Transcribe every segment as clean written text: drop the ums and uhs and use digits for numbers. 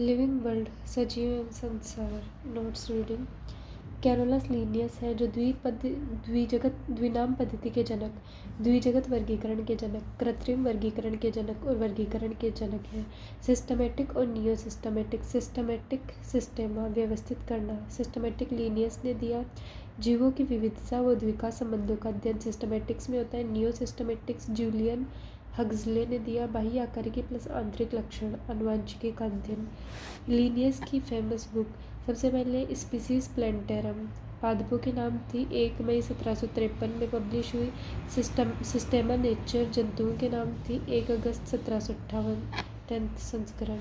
Living world, सजीव एवं संसार। Notes reading. कैरोलस लीनियस है जो द्विनाम पद्धति के जनक, द्विजगत वर्गीकरण के जनक, कृत्रिम वर्गीकरण के जनक और वर्गीकरण के जनक हैं। सिस्टमेटिक और नियो सिस्टमेटिक। सिस्टमेटिक सिस्टेमा, व्यवस्थित करना। सिस्टमेटिक लीनियस ने दिया जीवों की विविधता व द्विका संबंधों का अध्ययन सिस्टमेटिक्स में होता है। नियो सिस्टमेटिक्स जूलियन हग्सले ने दिया बाह्य आकारिकी प्लस आंतरिक लक्षण, आनुवंशिकी का अध्ययन। लीनियस की फेमस बुक, सबसे पहले स्पीसीज प्लेंटेरम, पादपों के नाम थी, 1 मई 1753 में पब्लिश हुई। सिस्टेमा नेचर, जंतुओं के नाम थी, 1 अगस्त 1758, 10th संस्करण।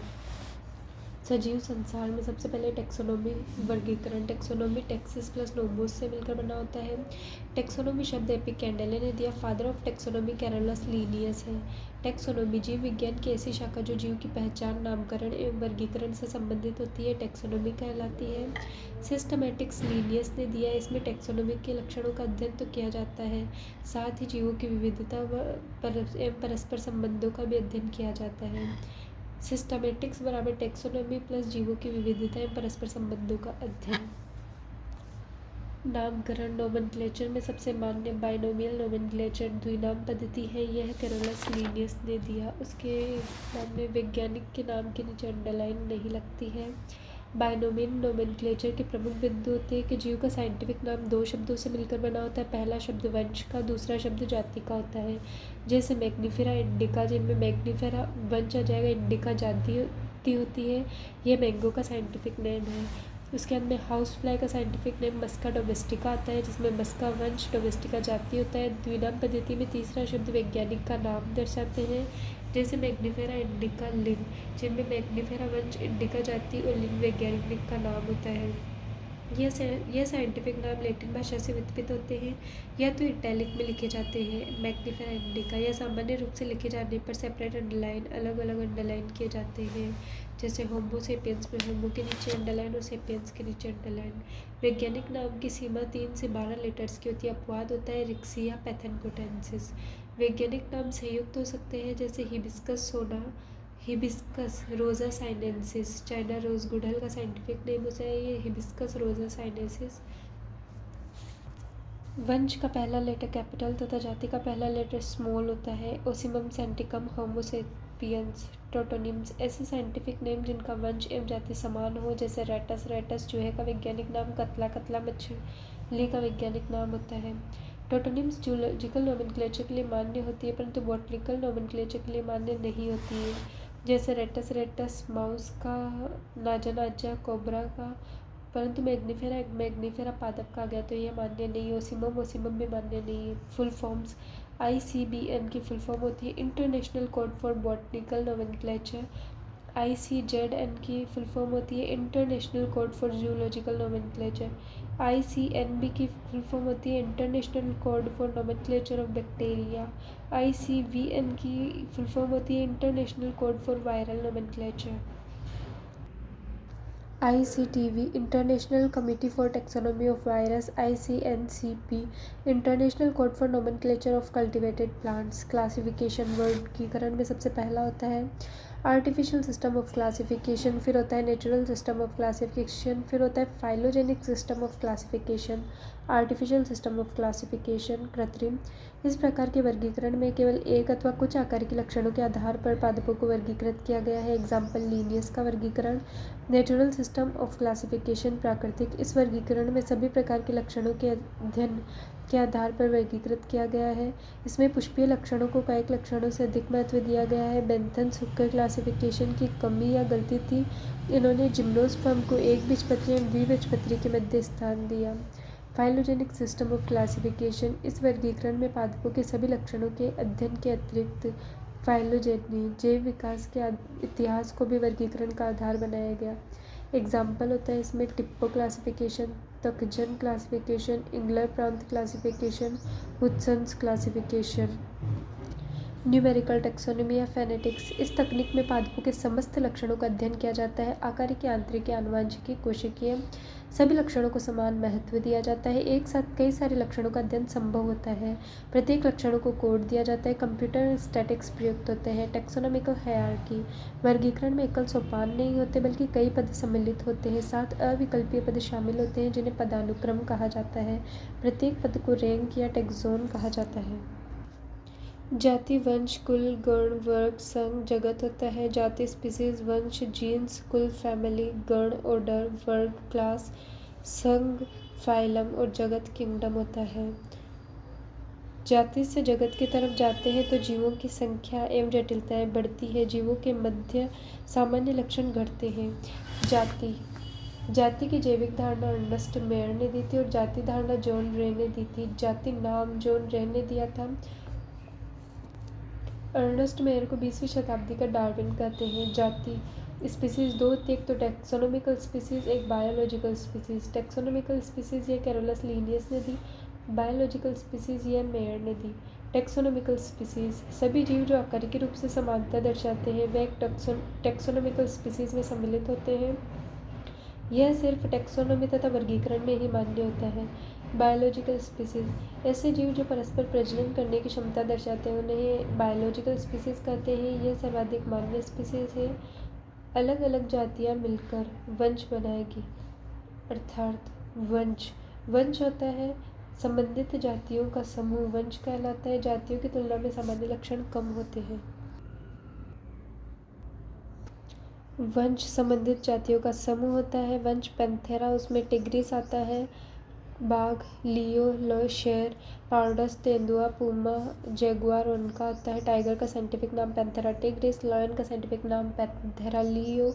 सजीव संसार में सबसे पहले टेक्सोनोमी, वर्गीकरण। टेक्सोनोमी टेक्सिस प्लस नोमोस से मिलकर बना होता है। टेक्सोनोमी शब्द एपी कैंडेले ने दिया। Father of taxonomy Carolus Linnaeus है। टेक्सोनोमी जीव विज्ञान की ऐसी शाखा जो जीव की पहचान, नामकरण एवं वर्गीकरण से संबंधित होती है, टेक्सोनोमी कहलाती है। सिस्टमैटिक्स लीनियस ने दिया। इसमें टेक्सोनोमी के लक्षणों का अध्ययन तो किया जाता है, साथ ही जीवों की विविधता एवं परस्पर संबंधों का भी अध्ययन किया जाता है। सिस्टमेटिक्स बराबर टेक्सोनोमी प्लस जीवों की विविधता एवं परस्पर संबंधों का अध्ययन। नामकरण। नोमेनक्लेचर में सबसे मान्य बाइनोमियल नोमेनक्लेचर द्विनाम पद्धति है, यह कैरोलस लीनियस ने दिया। उसके नाम में वैज्ञानिक के नाम के नीचे अंडरलाइन नहीं लगती है। बाइनोमियल नोमेनक्लेचर के प्रमुख बिंदु होते हैं कि जीव का साइंटिफिक नाम 2 शब्दों से मिलकर बना होता है। पहला शब्द वंश का, दूसरा शब्द जाति का होता है। जैसे मैग्नीफेरा इंडिका, जिनमें मैग्नीफेरा वंश आ जाएगा, इंडिका जाति होती है। यह मैंगो का साइंटिफिक नेम है। उसके बाद में हाउस फ्लाई का साइंटिफिक नेम मस्का डोमेस्टिका आता है, जिसमें मस्का वंश, डोमेस्टिका जाति होता है। द्विनाम पद्धति में तीसरा शब्द वैज्ञानिक का नाम दर्शाते हैं, जैसे मैग्नीफेरा इंडिका लिन, जिनमें मैग्नीफेरा वंश, इंडिका जाति और लिन वैज्ञानिक का नाम होता है। यह साइंटिफिक नाम लैटिन भाषा से व्युत्पन्न होते हैं या तो इटैलिक में लिखे जाते हैं। मैग्नीफेरा इंडिका या सामान्य रूप से लिखे जाने पर सेपरेट अंडरलाइन, अलग अलग अंडरलाइन किए जाते हैं, जैसे होमो सेपियंस में होमो के नीचे अंडरलाइन और सेपियंस के नीचे अंडरलाइन। वैज्ञानिक नाम की सीमा 3 से 12 लेटर्स की होती है। अपवाद होता है रिक्सिया पैथेनकोटेंसिस। वैज्ञानिक नाम संयुक्त हो सकते हैं, जैसे हिबिस्कस सोना, हिबिस्कस रोजा साइनेंसिस। चाइना रोज गुड़हल का साइंटिफिक नेम होता है ये हिबिस्कस रोजा साइनेंसिस। वंश का पहला लेटर कैपिटल तथा जाति का पहला लेटर स्मॉल होता है। ओसिमम सेंटिकम, होमो सेपियंस। टोटोनिम्स, ऐसे साइंटिफिक नेम जिनका वंश एवं जाति समान हो, जैसे रेटस, रेटस चूहे का वैज्ञानिक नाम, कतला, कतला मछली का वैज्ञानिक नाम होता है। टोटोनिम्स जूलॉजिकल नोमेनक्लेचर के लिए मान्य होती है, परंतु बॉटनिकल नोमेनक्लेचर के लिए मान्य नहीं होती है, जैसे रेटस, रेटस माउस का, नाजा, नाजा कोबरा का। परंतु मैग्नीफेरा पादप का आ गया तो यह मान्य नहीं है। ओसिमम, ओसिमम भी मान्य नहीं है। Full forms. ICBN की फुल फॉर्म होती है international code for botanical nomenclature. ICZN की फुल फॉर्म होती है international code for zoological nomenclature. ICNB की फुल फॉर्म होती है international code for nomenclature of bacteria. ICVN की फुल फॉर्म होती है international code for viral nomenclature. ICTV international committee for taxonomy of virus. ICNCP international code for nomenclature of cultivated plants. Classification, वर्गीकरण में सबसे पहला होता है आर्टिफिशियल सिस्टम ऑफ क्लासिफिकेशन, फिर होता है नेचुरल सिस्टम ऑफ क्लासिफिकेशन, फिर होता है phylogenic system of classification, artificial system of classification, कृत्रिम। इस प्रकार के वर्गीकरण में केवल एक अथवा कुछ आकार के लक्षणों के आधार पर पादपों को वर्गीकृत किया गया है। एग्जाम्पल लीनियस का वर्गीकरण। नेचुरल सिस्टम ऑफ क्लासिफिकेशन, प्राकृतिक। इस वर्गीकरण में सभी प्रकार के लक्षणों के अध्ययन के आधार पर वर्गीकृत किया गया है। इसमें पुष्पीय लक्षणों को कईक लक्षणों से अधिक महत्व दिया गया है। बेंथन सुक्कर क्लासिफिकेशन की कमी या गलती थी, इन्होंने जिम्नोस्पर्म को एक बीजपत्री एवं द्विबीजपत्री के मध्य स्थान दिया। फाइलोजेनिक सिस्टम ऑफ क्लासिफिकेशन, इस वर्गीकरण में पादपों के सभी लक्षणों के अध्ययन के अतिरिक्त फाइलोजेनी, जैव विकास के इतिहास को भी वर्गीकरण का आधार बनाया गया। एग्जाम्पल होता है इसमें टिप्पो क्लासिफिकेशन, तकजन क्लासिफिकेशन, इंगलर प्रांत क्लासिफिकेशन, हुड्सन्स क्लासिफिकेशन। न्यूमेरिकल टैक्सोनॉमी या फेनेटिक्स। इस तकनीक में पादपों के समस्त लक्षणों का अध्ययन किया जाता है। आकारिकी, आंतरिकी, आनुवंशिकी, कोशिकीय सभी लक्षणों को समान महत्व दिया जाता है। एक साथ कई सारे लक्षणों का अध्ययन संभव होता है। प्रत्येक लक्षणों को कोड दिया जाता है। कंप्यूटर स्टैटिक्स प्रयुक्त होते हैं। टैक्सोनॉमिकल हायरार्की, वर्गीकरण में एकल सोपान नहीं होते बल्कि कई पद सम्मिलित होते हैं। 7 अविकल्पीय पद शामिल होते हैं जिन्हें पदानुक्रम कहा जाता है। प्रत्येक पद को रैंक या टैक्सोन कहा जाता है। जाति, वंश, कुल, गण, वर्ग, संघ, जगत होता है। जाति स्पीसीज, वंश, जीन्स, कुल, फैमिली, गण, ऑर्डर, वर्ग, क्लास, संघ, फाइलम और जगत, किंगडम होता है। जाति से जगत की तरफ जाते हैं तो जीवों की संख्या एवं जटिलताएं बढ़ती है। जीवों के मध्य सामान्य लक्षण घटते हैं। जाति की जैविक धारणा अर्नस्ट मेयर ने दी थी और जाति धारणा जॉन रे ने दी थी। जाति नाम जॉन रे ने दिया था। अर्नस्ट मेयर को 20वीं शताब्दी का डार्विन कहते हैं। जाति स्पीसीज दो होती है, एक तो टैक्सोनॉमिकल स्पीसीज, एक बायोलॉजिकल स्पीसीज। टैक्सोनॉमिकल स्पीसीज ये कैरोलस लिनियस ने दी, बायोलॉजिकल स्पीसीज ये मेयर ने दी। टैक्सोनॉमिकल स्पीसीज सभी जीव जो आकारिकी रूप से समानता दर्शाते हैं वे एक टैक्सोनॉमिकल स्पीसीज में सम्मिलित होते हैं। यह सिर्फ टैक्सोनॉमी तथा वर्गीकरण में ही मान्य होता है। बायोलॉजिकल स्पीसीज ऐसे जीव जो परस्पर प्रजनन करने की क्षमता दर्शाते हैं उन्हें बायोलॉजिकल स्पीसीज कहते हैं। यह सर्वाधिक मान्य स्पीसीज है। अलग अलग जातियां मिलकर वंश बनाएगी, अर्थात वंश होता है संबंधित जातियों का समूह, वंश कहलाता है। जातियों की तुलना में सामान्य लक्षण कम होते हैं। वंश संबंधित जातियों का समूह होता है। वंश पैंथेरा, उसमें टिग्रिस आता है, बाघ, लियो, शेर, पारडस, तेंदुआ, पूमा, जैगुआर उनका आता है। टाइगर का साइंटिफिक नाम पैंथेरा टिग्रिस, लायन का साइंटिफिक नाम पैंथेरा लियो,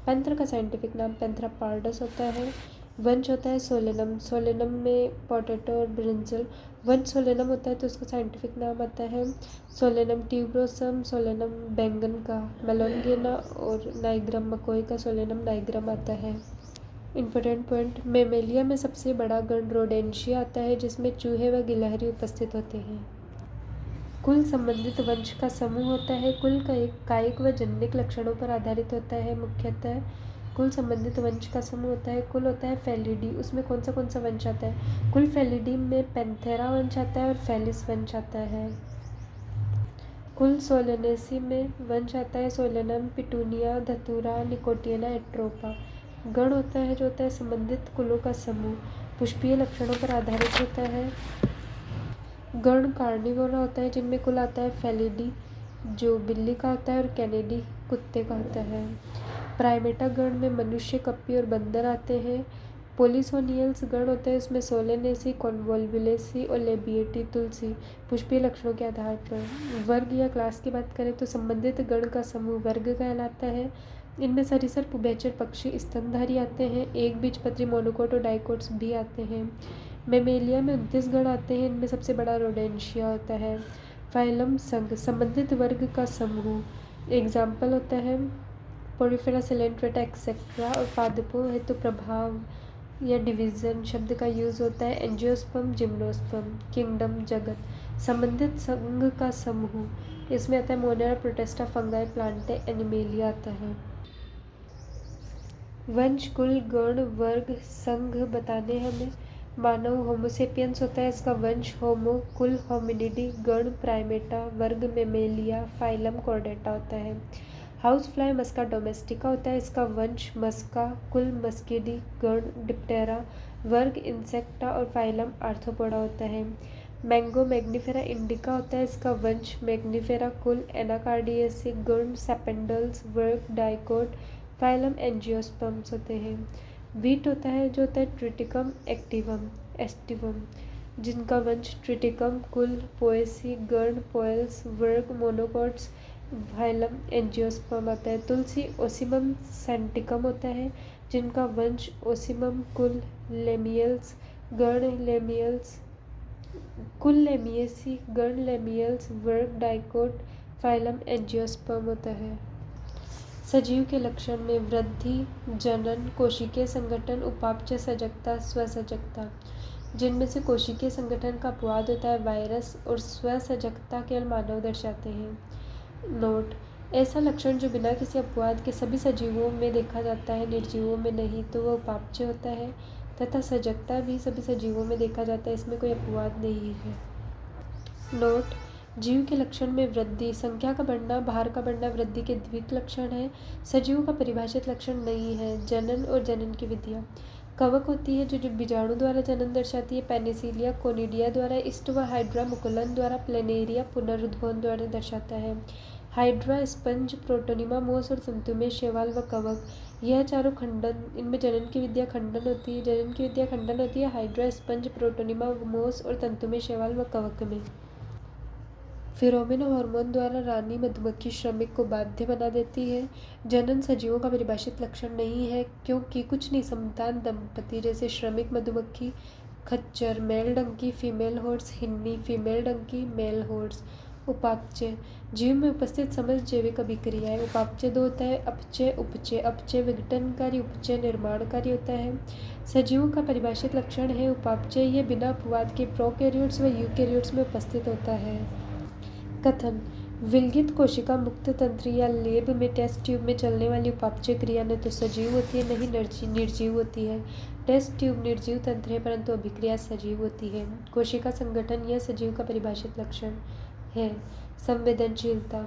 पैंथर का साइंटिफिक नाम पैंथेरा पारडस होता है। वंश होता है सोलेनम, सोलेनम में पोटैटो और ब्रिंजल। वंश सोलेनम होता है तो उसका साइंटिफिक नाम आता है सोलेनम ट्यूबरोसम, सोलेनम बैंगन का, मेलोंगिना और नाइग्रम मकोई का सोलेनम नाइग्रम आता है। इम्पोर्टेंट पॉइंट, मेमेलिया में सबसे बड़ा गण रोडेंशिया आता है जिसमें चूहे व गिलहरी उपस्थित होते हैं। कुल संबंधित वंश का समूह होता है। कुल कायिक व जन्निक लक्षणों पर आधारित होता है। मुख्यतः कुल संबंधित वंश का समूह होता है। कुल होता है फेलिडी, उसमें कौन सा वंश आता है? कुल फेलिडी में पैंथेरा वंश आता है और फेलिस वंश आता है। कुल सोलेनेसी में वंश आता है सोलेनम, पिटूनिया, धतूरा, निकोटियाना, एट्रोपा। गण होता है जो होता है संबंधित कुलों का समूह, पुष्पीय लक्षणों पर आधारित होता है। गण कार्निवोरा होता है जिनमें कुल आता है फेलिडी जो बिल्ली का होता है और कैनेडी कुत्ते का होता है। प्राइमेटा गण में मनुष्य, कप्पी और बंदर आते हैं। पोलिसोनियल्स गण होता है उसमें सोलेनेसी, कॉन्वोल्वुलेसी और लेबिएटी तुलसी, पुष्पीय लक्षणों के आधार पर। वर्ग या क्लास की बात करें तो संबंधित गण का समूह वर्ग कहलाता है। इनमें सरीसृप, उभयचर, पक्षी, स्तनधारी आते हैं। एक बीजपत्री, मोनोकोट और डाइकोट्स भी आते हैं। मेमेलिया में 29 गण आते हैं, इनमें सबसे बड़ा रोडेंशिया होता है। फाइलम संघ, संबंधित वर्ग का समूह। एग्जाम्पल होता है पोरिफेरा, सिलेंट्रेटा एक्सेट्रा। और पादपों हेतु प्रभाव या डिवीजन शब्द का यूज होता है एंजियोस्पर्म, जिम्नोस्पर्म। किंगडम, जगत, संबंधित संघ का समूह। इसमें आता है Monera, Protista, fungi, Plantae, animalia आता है। वंश, कुल, गण, वर्ग, संघ बताने हमें। मानव होमोसेपियंस होता है, इसका वंश होमो, कुल होमिनिडी, गण प्राइमेटा, वर्ग मेमेलिया, फाइलम कॉर्डेटा होता है। हाउस फ्लाई मस्का डोमेस्टिका होता है, इसका वंश मस्का, कुल मस्किडी, गण डिप्टेरा, वर्ग इंसेक्टा और फाइलम आर्थ्रोपोडा होता है। मैंगो मैग्निफेरा इंडिका होता है, इसका वंश मैग्निफेरा, कुल एनाकार्डियेसी, गण सेपेंडल्स, वर्ग डाइकोट, फाइलम एंजियोस्पर्म्स होते हैं। वीट होता है जो होता है ट्रिटिकम एस्टिवम, जिनका वंश ट्रिटिकम, कुल पोएसी, गण पोएल्स, वर्ग मोनोकॉट्स, फाइलम एंजियोस्पर्म आता है। तुलसी ओसिमम सेंटिकम होता है जिनका वंश ओसिमम, कुल लेमियल्स, गण लेमियल्स, कुल लेमियेसी, गण लेमियल्स, वर्ग डाइकोट, फाइलम एंजियोस्पर्म होता है। सजीव के लक्षण में वृद्धि, जनन, कोशिकीय संगठन, उपापचय सजगता, स्वसजगता। जिनमें से कोशिकीय संगठन का अपवाद होता है। वायरस और स्वसजगता केवल मानव दर्शाते हैं। नोट: ऐसा लक्षण जो बिना किसी अपवाद के सभी सजीवों में देखा जाता है, निर्जीवों में नहीं, तो वह उपापचय होता है, तथा सजगता भी सभी सजीवों में देखा जाता है, इसमें कोई अपवाद नहीं है। नोट: जीव के लक्षण में वृद्धि, संख्या का बढ़ना, भार का बढ़ना वृद्धि के द्विक लक्षण है, सजीवों का परिभाषित लक्षण नहीं है। जनन और जनन की विधियाँ: कवक होती है जो बीजाणु द्वारा जनन दर्शाती है। पेनिसिलिया कोनिडिया द्वारा इष्ट व हाइड्रा मुकुलन द्वारा प्लेनेरिया पुनरुद्भवन द्वारा दर्शाता है। हाइड्रा स्पंज, प्रोटोनिमा मोस और तंतुमय शैवाल व कवक, यह चारों खंडन, इनमें जनन की विद्या खंडन होती है। हाइड्रा स्पंज, प्रोटोनिमा मोस और तंतुमय शैवाल व कवक में फेरोमोन हार्मोन द्वारा रानी मधुमक्खी श्रमिक को बाध्य बना देती है। जनन सजीवों का परिभाषित लक्षण नहीं है, क्योंकि कुछ निसंतान दंपति जैसे श्रमिक मधुमक्खी, खच्चर, male donkey, female horse, hinny, female donkey, male horse. उपापचय: जीव में उपस्थित समस्त जैविक अभिक्रियाएं। उपापचय दो होता है: अपचय, उपचय। अपचय विघटनकारी, उपचय निर्माणकारी होता है। सजीवों का परिभाषित लक्षण है उपापचय। यह बिना अपवाद के प्रोकैरियोट्स व यूकैरियोट्स में उपस्थित होता है। कथन: विलगित कोशिका मुक्त तंत्र या लेब में टेस्ट ट्यूब में चलने वाली उपापचय क्रिया न तो सजीव होती है, न ही निर्जीव होती है। टेस्ट ट्यूब निर्जीव तंत्र है, परंतु अभिक्रिया सजीव होती है। कोशिका संगठन यह सजीव का परिभाषित लक्षण है। संवेदनशीलता: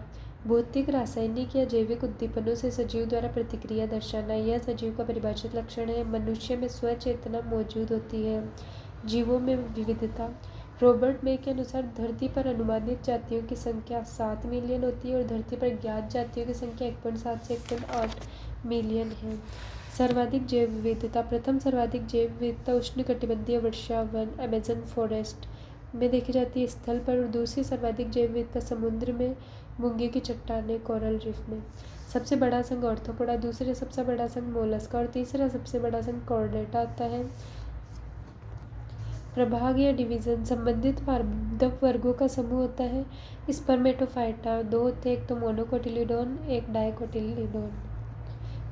भौतिक, रासायनिक या जैविक उद्दीपनों से सजीव द्वारा प्रतिक्रिया दर्शाना, यह सजीव का परिभाषित लक्षण है। मनुष्य में स्वचेतना मौजूद होती है। जीवों में विविधता: रॉबर्ट मे के अनुसार धरती पर अनुमानित जातियों की संख्या 7 मिलियन होती है और धरती पर ज्ञात जातियों की संख्या 1.7 से 1.8 मिलियन है। सर्वाधिक जैव विविधता: प्रथम सर्वाधिक जैव विविधता उष्णकटिबंधीय वर्षा वन अमेजन फॉरेस्ट में देखी जाती है, स्थल पर, और दूसरी सर्वाधिक जैव विविधता समुद्र में, मूंगे की चट्टानें, कोरल रीफ में। सबसे बड़ा संघ ऑर्थोपोडा, दूसरे सबसे बड़ा संघ मोलस्का और तीसरा सबसे बड़ा संघ कॉर्डेटा आता है। प्रभाग या डिवीजन: संबंधित पादप वर्गों का समूह होता है। स्पर्मेटोफाइटा 2 होते हैं, एक तो मोनोकोटिलीडोन, एक डाइकोटिलीडोन।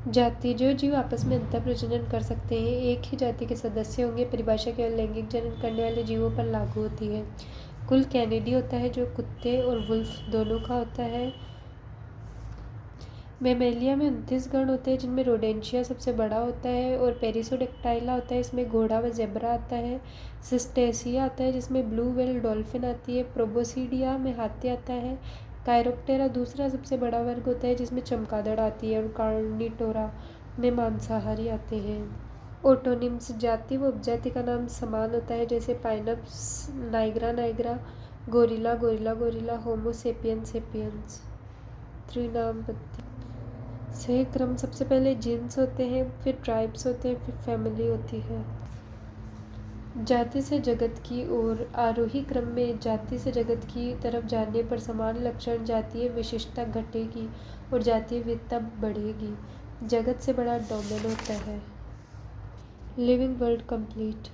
जाति: जो जीव आपस में अंतः प्रजनन कर सकते हैं, एक ही जाति के सदस्य होंगे। परिभाषा केवल लैंगिक जनन करने वाले जीवों पर लागू होती है। कुल कैनिडी होता है जो कुत्ते और वुल्फ दोनों का होता है। मैमेलिया में 29 गण होते हैं, जिनमें रोडेंशिया सबसे बड़ा होता है और पेरिसोडेक्टाइला होता है, इसमें घोड़ा व ज़ेब्रा आता है। सिस्टेसिया आता है, जिसमें ब्लू व्हेल डॉल्फिन आती है। प्रोबोसिडिया में हाथी आता है। कायरोप्टेरा दूसरा सबसे बड़ा वर्ग होता है, जिसमें चमगादड़ आती है, और कार्निटोरा में मांसाहारी आते हैं। ओटोनिम्स: जाति व उपजाति का नाम समान होता है, जैसे पाइनप्स नाइग्रा नाइग्रा, gorilla gorilla gorilla, homo sapiens sapiens. त्रिनाम पद्धति: सही क्रम: सबसे पहले जीन्स होते हैं, फिर ट्राइब्स होते हैं, फिर फैमिली होती है। जाति से जगत की ओर: आरोही क्रम में जाति से जगत की तरफ जाने पर समान लक्षण जातीय विशिष्टता घटेगी और जातीय विविधता बढ़ेगी। जगत से बड़ा डोमेन होता है। Living world complete.